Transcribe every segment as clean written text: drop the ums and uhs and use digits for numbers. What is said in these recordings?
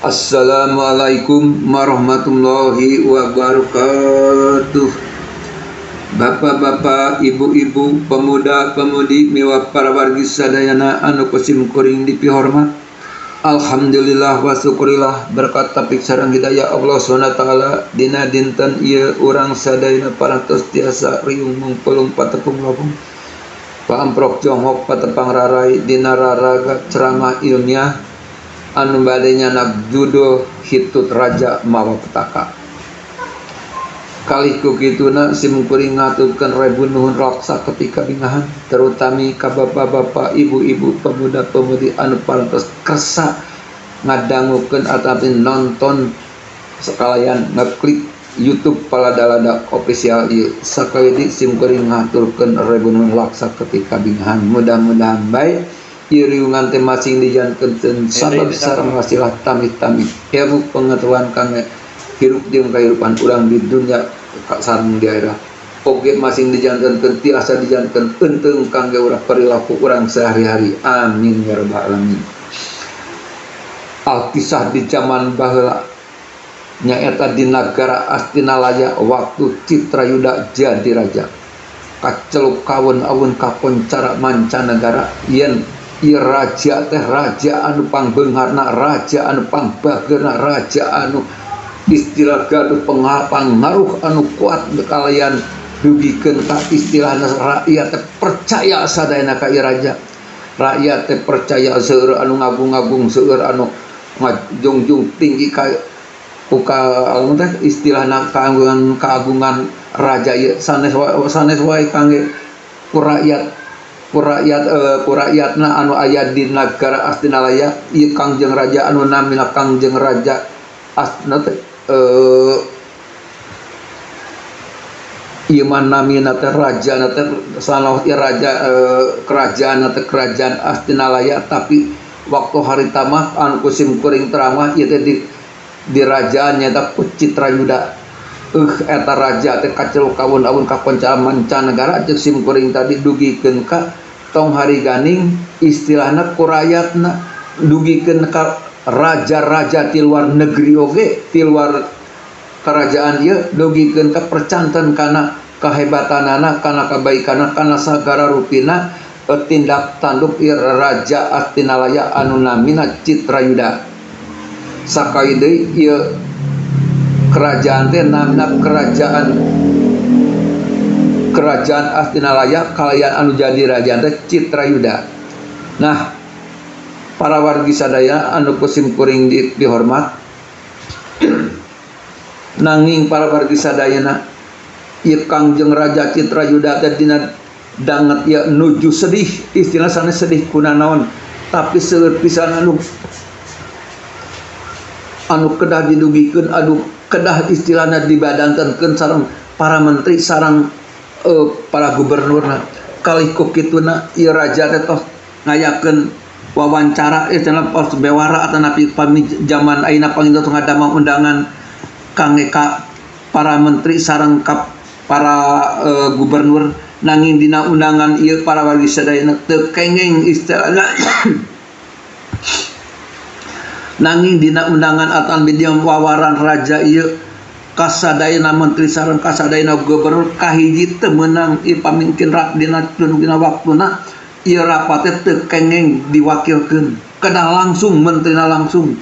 Assalamualaikum warahmatullahi wabarakatuh. Bapak-bapak, ibu-ibu, pemuda-pemudi, miwa para wargi sadayana anu kusim kuring dipihormat. Alhamdulillah wa syukurillah berkat tapik sareng hidayah Allah SWT dina dinten ieu urang sadayana parantos tiasa riung mungpulung patepung labung. Paamprok jonghok patepang rarai dina raraga ceramah ilmiah anu bade nyanak judul Hitut Raja Mawa Petaka. Kalih ku kituna simkuring ngaturkeun rebu nuhun raksa ketika bingahan, terutami ka bapak-bapak, ibu-ibu, pemuda-pemudi anu parantos kersa ngadangukeun atapi nonton sekalian ngeklik YouTube Paladalada official ieu. Sakali simkuring ngaturkeun rebu nuhun raksa ketika bingahan. Mudah-mudahan bae riungan teh masing dijankeun sabab sareng hasilah tamih-tamih ilmu pengetahuan kangge hirup jeung kahirupan urang di dunya sareng di akhirat oge masing dijankeun tiasa dijankeun penting kangge urang perilaku urang sehari-hari. Amin ya rabbal alamin. Alkisah di zaman baheula nyaeta di nagara Astinalaya waktu Citrayuda jadi raja kacelup kawon-awun kakoncara mancanegara yen ieu raja teh raja anu pangbeungharna, raja anu pangbageurna, raja anu istilah gaduh pengaruh anu kuat kalayan dugikeun ka istilahna rakyat teh percaya sadayana ka ieu raja. Rakyat teh percaya seueur anu ngagung-agung, seueur anu ngajungjung tinggi ka anu teh istilahna kaagungan raja ieu sanes wae kangge ku rakyatna anu aya di nagara Astinalaya ieu Kangjeng Raja anu namina Kangjeng Raja Astina teh ieu mah namina teh rajana teh salah ieu raja kerajaan teh kerajaan Astinalaya, tapi waktu harita mah anu kusim kuring teramah ieu teh di rajaan nyaeta Citrayuda. Eta raja teh kaceluk kawun-awun kakoncara mancanegara jeung sim kuring tadi dugikeun ka tong hari ganing istilahna ku rakyatna dugikeun ka raja-raja ti luar negeri oge ti luar kerajaan ieu dugikeun ka percanten kana kahebatanana kana kabaikanna kana sagara rupina tindak tanduk ieu raja Astinalaya anu namina Citrayuda. Sakali deui ieu kerajaan teh namina kerajaan Astinalaya kalayan anu jadi raja teh Citrayuda. Nah, para wargi sadaya anu kusim kuring dihormat, nanging para wargi sadayana ieu Kangjeng Raja Citrayuda teh dina danget ya nuju sedih, istilah sanes sedih kunaon, tapi seueur pisan anu kedah didugikeun, kedah istilahna dibadantenkeun sareng para menteri sareng para gubernurna. Kalih ku kituna ieu raja teh tos ngayakeun wawancara cenah pos bewara atanapi pami zaman ayeuna pangintos ngadamel undangan kangge ka para menteri sareng ka para gubernur, nanging dina undangan ieu para wargi sadayana teu kenging istilahna nanging dina undangan atan bidieu wawaran raja ieu kasadayana menteri sareng kasadayana gubernur kahiji teu meunang ieu pamingkin dina waktuna ieu rapat teu kenging diwakilkeun, kedah langsung menterina langsung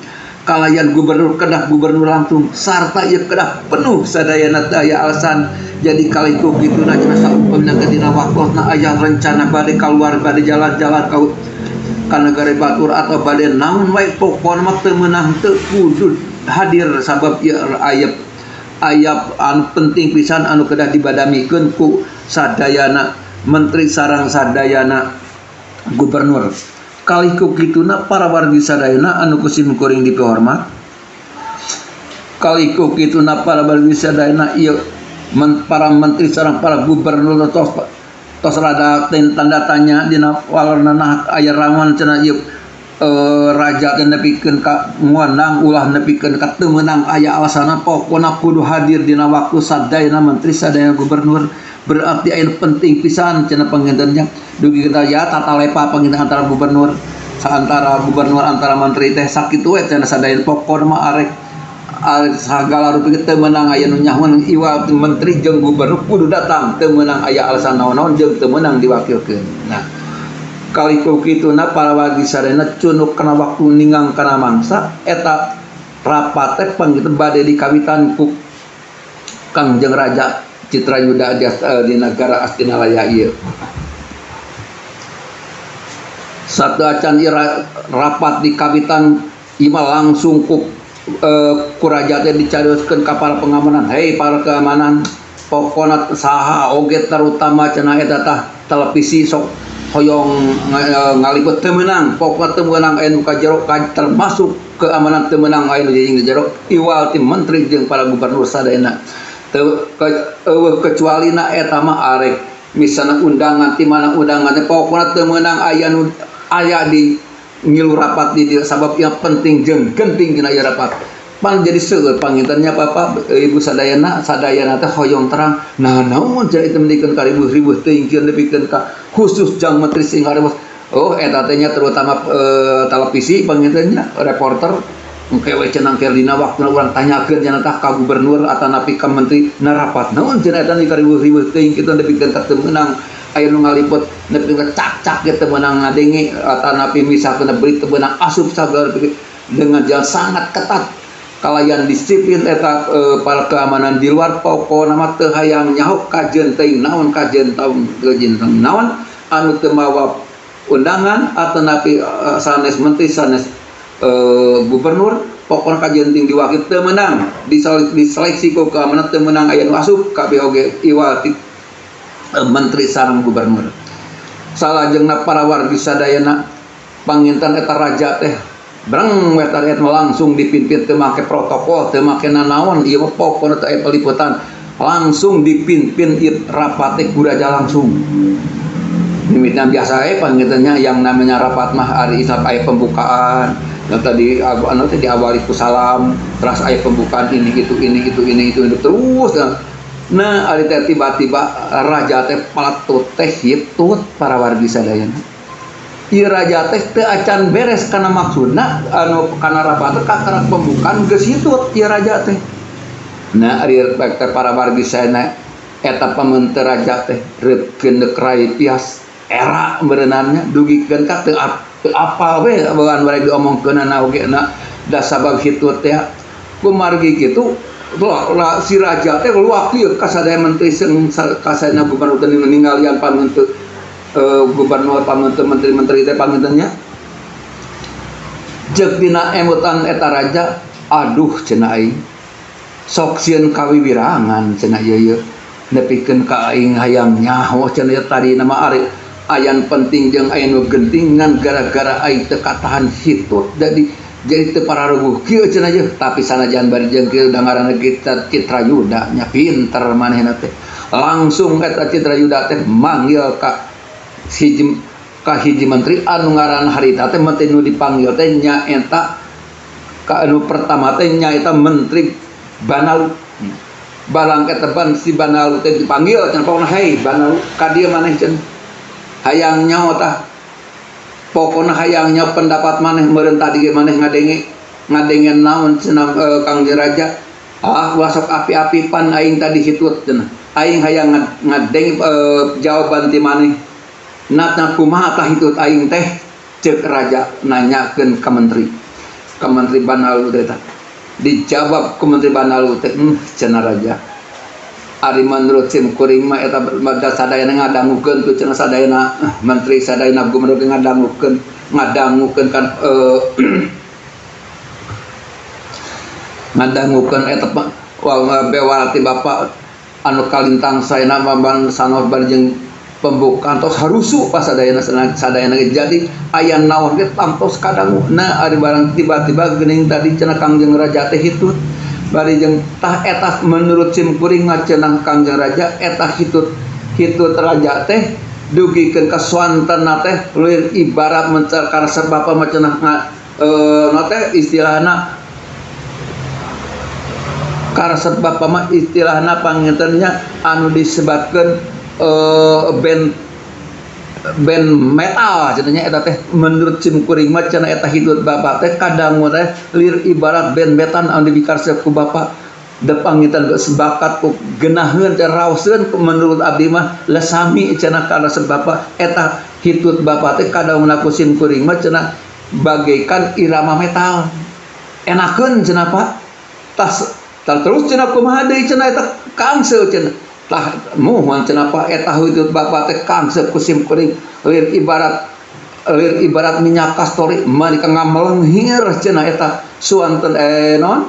kalayan gubernur kedah gubernur langsung sarta ieu kedah penuh sadayana teu aya alasan. Jadi kalih ku kituna cenah saumpamina dina waktuna aya rencana bade kaluar bade jalan-jalan ka negara batur atau bade naon wae pokona mah teu meunang teu kudu hadir sabab ieu ayat anu penting pisan anu kedah dibadamikeun ku sadayana menteri sareng sadayana gubernur. Kalih ku kituna para wargi sadayana anu kusim kuring dipihormat, kalih ku kituna para wargi sadayana ieu para menteri sareng para gubernur tos rada tanda tanya dina walorna aya rawan cenah ieu raja teh nepikeun ka ngundang ulah nepikeun ka teu meunang aya alasana pokona kudu hadir dina waktu sadayana menteri sadayana gubernur. Berarti aya penting pisan cenah pangintennya dugi kita ya tata lepa panginten antara gubernur antara gubernur antara menteri teh sakitu we cenah sadaya pokona mah arek sagala rupi teu meunang aya nu nyahoan iwal menteri jeung gubernur kudu datang teu meunang aya alasan naon-naon jeung teu meunang diwakilkeun. Nah kaliku kituna para wargi sadayana cunuk kana waktu ningang kana mangsa eta rapat teh panggih bade dikawitan ku Kangjeng Raja Citrayuda di negara Astinalaya ieu. Satu acan rapat di kawitan ima langsung ku raja teh dicarioskeun ka para pengamanan. Hei para keamanan, pokona saha oge terutama cenah eta tah televisi sok hoyong ngaliput teu meunang, pokona teu meunang aya nu ka jero termasuk keamanan teu meunang aya nu jeung jero iwal ti menteri jeung para gubernur sadayana. Kecuali na eta mah arek misalnya undangan ti mana undangannya pokoknya teu meunang aya nu aya di ngilu rapat di dia sabab yang penting jeung genting dina ieu rapat pan jadi seueur pangintennya Bapak Ibu sadayana teh hoyong terang nah naon jadi itu mendikeun ka ribuh-ribuh teuing nepikeun ka khusus jang menteri sing hareup eta teh nya terutama televisi pangintennya reporter engke we cenah keur dina waktuna urang tanyakeun cenah tah ka gubernur atanapi ka menteri na rapat naon cenah eta ka ribuh-ribuh teuing kitu nepikeun ka teu meunang aya nu ngaliput nepi ka cak-cak ge teu meunang ngadenge atanapi misalkeun beri teu meunang asup sagala dengan jalan sangat ketat kalayan disiplin eta para keamanan di luar pokona mah teu hayang nyaho kajeun teuing naon kajeun taun naon anu teu mawa undangan atanapi sanes menteri sanes gubernur pokoknya kajian tinggi wakil teu meunang diseleksi ku keamanan teu meunang aya nu asup kabeh oge iwal menteri sareng gubernur. Salajengna para wargi sadayana panginten eta raja teh breng eta langsung dipimpin teu make protokol teu make nanaon ieu pokona teu aya peliputan langsung dipimpin rapat teh ku raja langsung. Mimitna biasa pangintennya yang namanya rapat mah ari isap aya pembukaan yang tadi diawali ku salam terus aya pembukaan ini itu terus nah ari teh tiba-tiba raja teh palatut teh hitut para wargi sadayana ieu raja teh teu acan beres kana maksudna anu kana rapat teh kakarak pembukaan geus hitut ieu raja teh nah ari para wargi sadayana eta pamenteu raja teh reupkeun rai pias era berenarnya dugikeun ka teu apa we bawan bari diomongkeunna oge na da sabab hitut teh kumargi kitu si raja teh wakil ka sadaya menteri sing kasadayana gubernur teh ninggalian pamenteu gubernur pamenteu menteri-menteri teh pangintennya jeuk dina emutan eta raja aduh cenah aing sok sieun kawiwirangan cenah ieu nepikeun ka aing hayang nyaho cenah tadi nama ari ayan penting jeung aya nu gentingan gara-gara aing teu katahan hitut jadi teu pararuguh kieu cenah je tapi sanajan bari jeung kieu dangaranna kita Citrayuda nya pinter manehna teh langsung eta Citrayuda teh manggil ka hiji menteri anu ngaranna harita teh menteri nu dipanggil teh nya eta ka anu pertama teh nya eta menteri Banalu balang eta si Banalu teh dipanggil cenah pokona hei Banalu ka dieu maneh cenah hayang nyaho tah pokona hayang nyaho pendapat maneh meureun tadi ge maneh ngadenge naon cenah Kangjeng Raja wasok api-api pan aing tadi hitut cenah aing hayang ngadenge jawaban ti maneh natna kumaha tah hitut aing teh ceuk raja nanyakeun ka menteri Banalu teh dijawab ku menteri Banalu teh cenah raja ari menurut sim kuring mah eta sadayana ngadangukeun tu cenah sadayana menteri sadayana gubernur ngadangukeun kan ngadangukeun eta bewalati bapak anu kalintang saena mamban sanoh barjeng pembukaan tos harusu pas sadayana jadi aya naon ge tamtos kadangu nah ari barang tiba-tiba geuning tadi cenah Kangjeng Raja teh hitut bari jeung tah eta menurut sim kuring cenah Kangjeng Raja eta hitut raja teh dugikeun ka swantena teh leuwih ibarat mencar karesep bapa mah cenah teh istilahna karesep bapa mah istilahna pangintennya anu disebutkeun ben band metal cenanya eta teh menurut sim kuring mah cenah eta hidup bapak teh kadang teh lir ibarat band metal anu dibikarsep ku bapak depangitan geus bakat ku geunaheun teh raoseun menurut abdi mah lesami cenah kana sebab eta hidup bapak teh kadang ku sim kuring mah cenah bagaikan irama metal enakeun cenah Pak tas terus cenah kumaha deui cenah eta kangseu cenah tah muhun cenah Pak eta hidup bapak teh kangseu ku sim kuring lir ibarat minyak kastori malika ngamelenghir cenah eta suanten non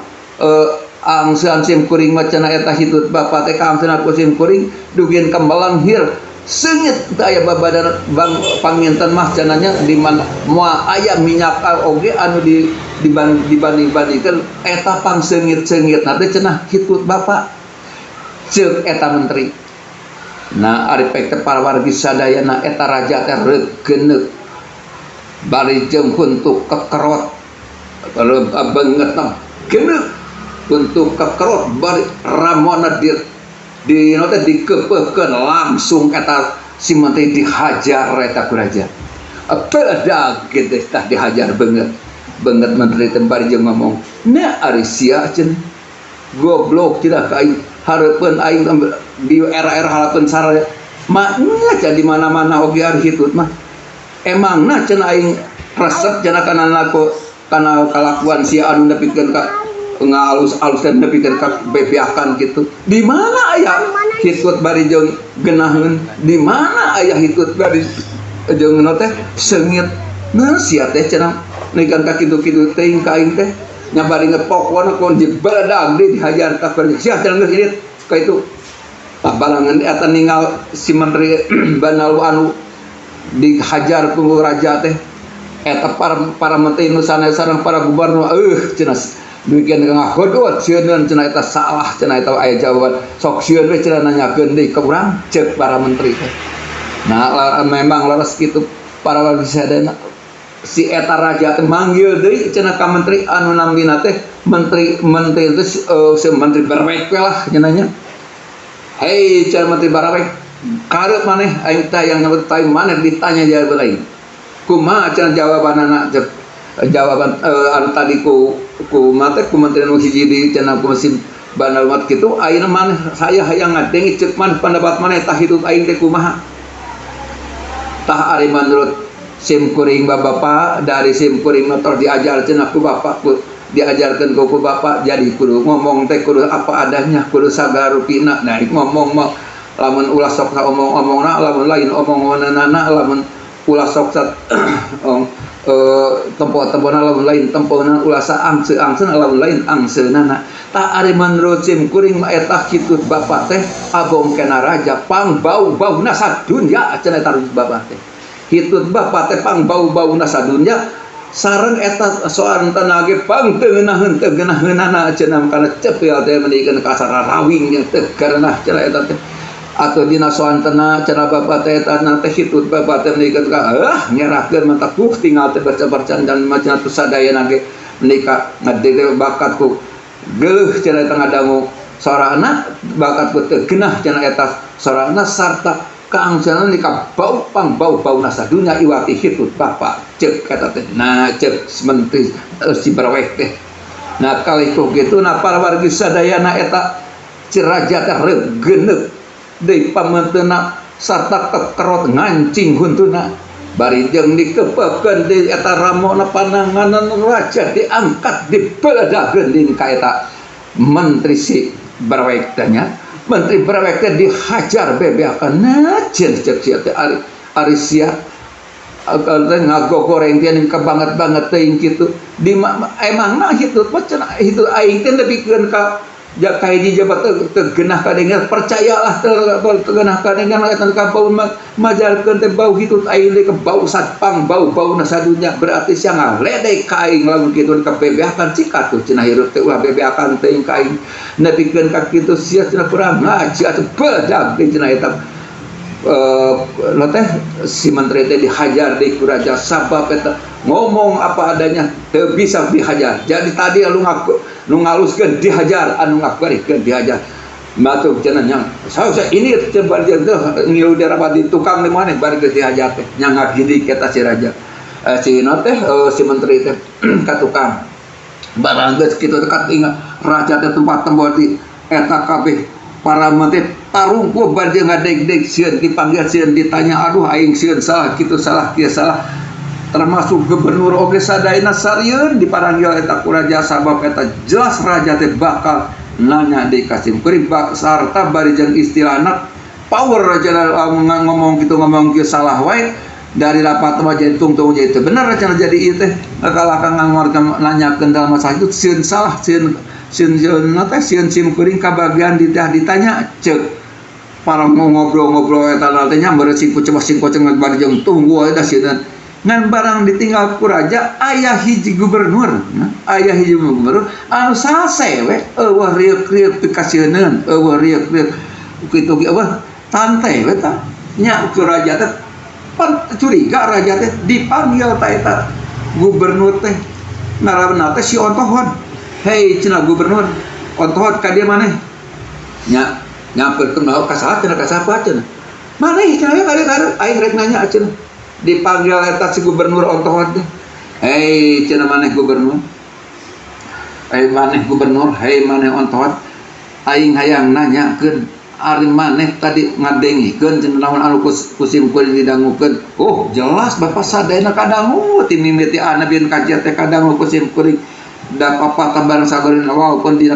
angseun sim kuring mah cenah eta hidup bapak teh kangseuna ku sim kuring dugieun kemelenghir seungit teu aya babadan bang panginten mah cenahnya di mana moal aya minyak oge anu dibanding-bandingkeun eta pangseungit-seungit teh cenah hidup bapak ceuk eta menteri. Nah ari pek teh parawargi sadayana eta raja teh reugeuneuh bari jeung huntuk kekerot bangetna geuneuh huntuk kekerot bari ramona di nota dikepeukeun langsung eta si menteri dihajar eta ku raja. Bedag gitu tah dihajar banget menteri teh bari jeung ngomong nya ari sia cenah goblok tidak ka aing hareupeun aing di era-era halapeun saraya maknya jadi mana-mana oge ari hitut mah emangna cenah aing resep cenah kana kalakuan sia anu nepikeun ka ngalus-alus teh nepikeun ka bebeakan gitu di mana aya hitut bari jeung geunaheun di mana aya hitut bari jeung teh seungit nah sia teh cenah nikeun ka kitu-kitu teuing ka aing teh nyabari ngepokona kon dibadag di dihajar ka kerja sia cenah geus irit ka itu balangan eta ninggal si menteri Banalu anu dihajar ku raja teh eta para menteri nu sanes sareng para gubernur cenah dikeun ngahodot sieun cenah eta salah cenah eta aya jawaban sok sieun we cenah nanyakeun deui ka urang ceuk para menteri teh. Nah memang laras kitu para wargi sadayana si eta raja teh manggil deui cenah ka menteri anu namina teh menteri teh si menteri barwek lah cenahnya. Hei cenah menteri barwek kareup maneh aing teh yang nyebut teh maneh ditanya jawaban lain. Kumaha cenah jawabanana jawaban anu tadi ku mate ku menteri nu hiji di cenah ku mesin Banalu mat kitu ayeuna maneh saya hayang ngadengi ceuk maneh pendapat maneh tah hidup aing teh kumaha. Tah ari menurut sim kuring bapak dari sim kuring motor diajar cenah ku bapak ku diajarkeun ku bapak jadi kudu ngomong teh kudu apa adanya kudu sagarupina nah ngomong mah lamun ulah sok omong-omongna lamun lain omonganana lamun ulah sok tempo-tempona lamun lain tempona ulah saangseun lamun lain angseunana tah ari menurut sim kuring mah eta kitu bapak teh abong kana raja pang bau-bauna sadunya cenah eta bapak teh hitut bapak teh pang bau-bauna sadunya sareng eta soal tanage pang teu ngeunaheunana cenah kana cepil teh menikeun kasar rawing teh karena cenah eta teh atau dina soantena cenah bapak teh eta teh hitut bapak teh menikeun ka nyerahkeun mantap tinggal teh bercan dan macam tu sadayana ge menika ngadege bakatku geuleuh cenah eta ngadangu sorana bakatku teu geunah cenah eta sorana sarta kaangseuna nika bau-bauna sadunya iwati hitut bapak ceuk kata teh nah ceuk menteri si barwek teh nah kaliku kitu nah para wargi sadayana eta si raja teh reugeuneuh deui pamenteuna sarta kekerot ngancing huntuna bari jeung dikepeukeun deui eta ramona pananganan raja diangkat dibeledakeun deui ka eta menteri si barwek teh nya menteri barwek teh dihajar bebeakan najen cek sia teh ari sia ngagogoreng teh kabanget-banget teuing kitu di emangna hitut mah cenah hitut aing teh nepikeun ka hiji jabat teu geunah kadengar percayalah teu geunah kadengar eta ka bau majalkeun teh bau hitut aing teh bau satpang bau-bauna sadunya berarti sia ngaledek ka aing lamun kitu ka bebeakan cika tuh cenah hirup teh ulah bebeakan teuing ka aing nepikeun ka kitu sia cenah kurang ngaji atuh bedag teh cenah eta teh si menteri teh dihajar di raja sabab eta ngomong apa adanya teu bisa dihajar jadi tadi lu ngaluskeun dihajar anu ngakuarikeun dihajar Batuk cenah nya. Saya ini coba dia ngilu di rapat di tukang di mana bar geus dihajat teh. Nya ngagidi eta si raja. Si teh si menteri teh ka tukang. Barang geus kitu teh katinga raja teh tempat tembok di eta kabeh para menteri tarungku bar dia ngadeg-deg sieun dipanggil sieun ditanya aduh aing sieun salah kitu salah kieu salah. Termasuk gubernur oge sadayana sarieun dipanggil eta ku raja sabab eta jelas raja teh bakal nanya di Kasim Kuring sarta barijan istilahna power raja ngomong gitu ngomong kieu salah wae dari rapat mah jadi tungtung jadi bener raja jadi ieu teh kalahkan ngangorkeun nanyakeun dalam masalah itu sieun salah sieun Sim Kuring kabagian ditanya ceuk para ngobrol-ngobrol eta teh nya beureuh singkoceng barijeng tunggu wae da sieun ngan barang ditinggal ku raja aya hiji gubernur anu sase we eueuh rieuh-rieuh pikasieunneun eueuh rieuh-rieuh kitu ge eueuh tante we tah nya ku raja teh pan curiga raja teh dipanggil ta eta gubernur teh ngaranna teh si Ontohon hei cenah gubernur Ontohon ka dieu maneh nya nyampeurkeun bae ka saha cenah ka sapa cenah maneh cenah we ka aing rek nanya cenah dipanggil eta si gubernur Ontohon teh. Hei cenah maneh gubernur. Hei maneh Ontohon. Aing hayang nanyakeun ari maneh tadi ngadengikeun cenah naon anu Sim Kuring didangukeun. Oh, jelas Bapak sadayana kadangu ti mimiti ana bin kajian teh kadangu ku Sim Kuring. Da papa tabareng sabareun walaupun dina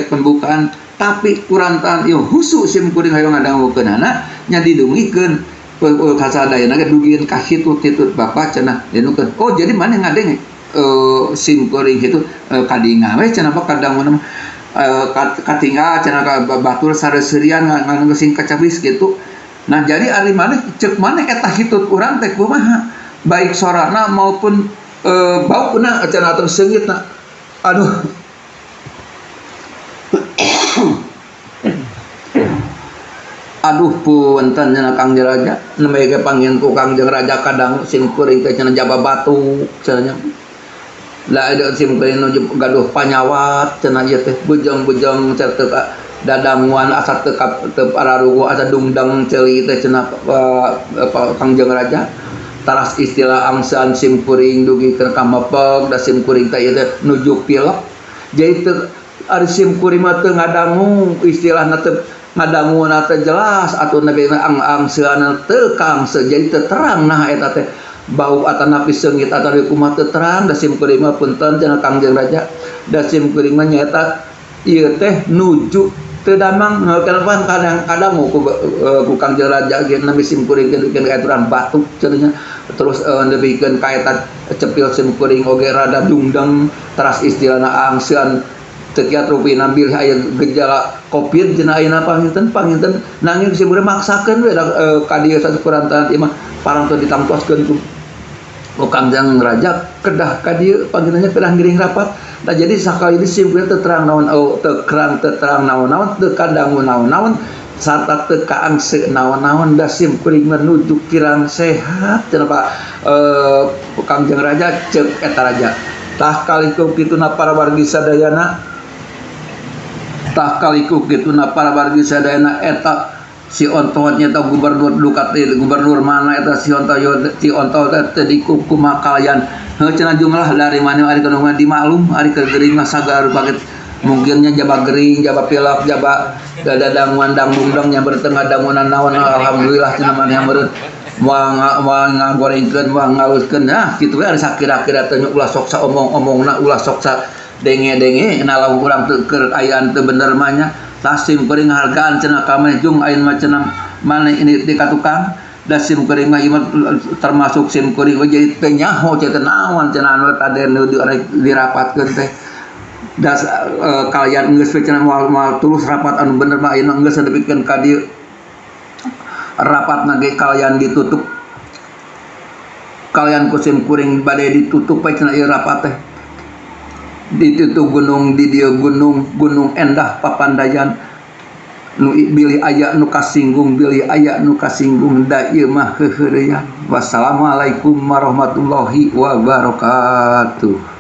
pembukaan tapi kurantan ieu husu Sim Kuring hayang ngadangukeunana nya didungikeun kasadayana ge dugieun ka hitut-hitut Bapak cenah denukeun. Oh jadi maneh ngadeng Sim Kuring kitu kadinga we cenah Bapak kadangun katinggal cenah ka batur sareuseurean nganu sing kacabis kitu. Nah jadi ari maneh ceuk maneh eta hitut urang teh kumaha baik sorana maupun baukna cenah atuh seungitna. Aduh aduh punten cenah Kang Raja nembe ge panggieun ku Kangjeng Raja kadang Sim Kuring teh cenah jaba batuk cenah lah ada Sim Kuring nu gaduh panyawat cenah ieu teh bujang-bujang teu dadanguan asa teu pararugo asa dungdang ceuli teh cenah Kangjeng Raja taras istilah angsan Sim Kuring dugikeun ka mepeg da Sim Kuring teh ieu teh nuju pilek jadi teu ari Sim Kuring mah teu ngadangu istilahna teu ngadanguna teh jelas atuh nabi angseuna teu kangse jadi teu terang nah eta teh bau atanapi seungit atawi kumaha teu terang da Sim Kuring mah punten cenah Kangjeng Raja da Sim Kuring mah nyaeta ieu teh nuju teu damang kadang-kadang ku Kangjeng Raja ge nami Sim Kuring keun aturan batuk cenah terus nebikeun ka eta cepil Sim Kuring oge rada dungdeng teras istilahna angseun sekian rupiah nabil aya gejala COVID cenah ayeuna panginten nanging Sim Kuring maksakeun we ka dieu satu kurantan ieu mah parang teu ditangtoskeun ku Kangjeng Raja kedah ka dieu panggilannya kedah ngiring rapat. Nah jadi sakali ini Sim Kuring teu terang naon teu terang naon-naon teu kadangu naon-naon sarta teu kaangse naon-naon da Sim Kuring menuju kirang sehat cenah Pak Kangjeng Raja ceuk eta raja. Tah kaliku kituna para wargi sadayana para wargi sadayana eta si Ontohon nya gubernur dukat gubernur mana eta si Ontohon teh di kumaha kalayan heuh cenah jumlah dari mana ari kana dimaklum ari keur geuring mah sagar paket mungkinnya jaba gering jaba pilak jaba dadanguan dangdung nya bertengah dangunan naon alhamdulillah cenah maneh meureun moal ngagorengkeun moal ngaluskeun nah kitu we ari sakira-kira teh ulah sok omong-omongna ulah sok denge-denge nalau urang teu keur ayaan teu bener mah nya tah Sim Kuring ngahargaan cenah ka maneh jung ayeuna mah cenah maneh ini di ka tukang da Sim Kuring mah ieu termasuk Sim Kuring jadi teu nyaho teh naon cenah anu tadi nu dirapatkeun teh da kalian geus cenah moal tulus rapat anu bener mah ayeuna geus sadepikeun ka dieu rapatna ge kalian ditutup kalian ku Sim Kuring bade ditutup we cenah ieu rapat teh ditutup gunung di dieu gunung endah papandayan nu bilih aya nu kasinggung bilih aya nu kasinggung da ieu mah heureuyan. Wassalamualaikum warahmatullahi wabarakatuh.